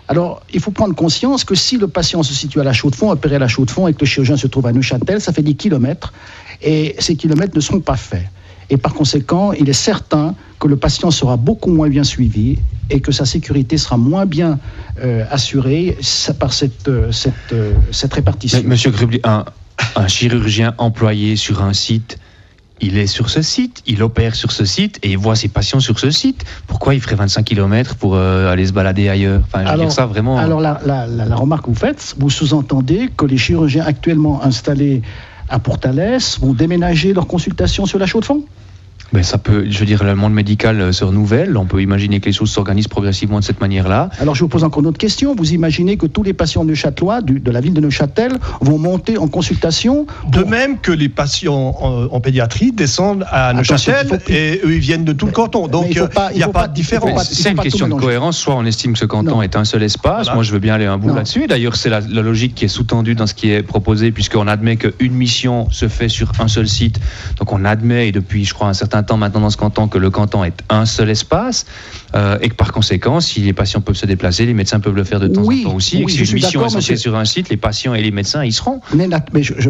Alors, il faut prendre conscience que si le patient se situe à la Chaux-de-Fonds, opéré à la Chaux-de-Fonds, et que le chirurgien se trouve à Neuchâtel, ça fait 10 kilomètres, et ces kilomètres ne seront pas faits. Et par conséquent, il est certain que le patient sera beaucoup moins bien suivi et que sa sécurité sera moins bien assurée par cette répartition. Mais, Monsieur Grubli, un chirurgien employé sur un site, il est sur ce site, il opère sur ce site et il voit ses patients sur ce site. Pourquoi il ferait 25 km pour aller se balader ailleurs ? Enfin, je veux dire ça vraiment... Alors, la remarque que vous faites, vous sous-entendez que les chirurgiens actuellement installés à Pourtalès vont déménager leurs consultations sur la Chaux-de-Fonds ? Ben ça peut, je veux dire, le monde médical se renouvelle. On peut imaginer que les choses s'organisent progressivement de cette manière-là. Alors, je vous pose encore une autre question. Vous imaginez que tous les patients neuchâtelois de la ville de Neuchâtel vont monter en consultation De même que les patients en pédiatrie descendent à Neuchâtel et eux, ils viennent de tout le canton. Donc, il n'y a pas de différence. C'est une question de cohérence. Soit on estime que ce canton est un seul espace. Voilà. Moi, je veux bien aller un bout là-dessus. D'ailleurs, c'est la logique qui est sous-tendue dans ce qui est proposé, puisqu'on admet qu'une mission se fait sur un seul site. Donc, on admet, et depuis, je crois, un certain temps maintenant dans ce canton, que le canton est un seul espace et que par conséquent, si les patients peuvent se déplacer, les médecins peuvent le faire de temps en temps aussi, et que si une mission est centrée sur un site, les patients et les médecins y seront. Mais je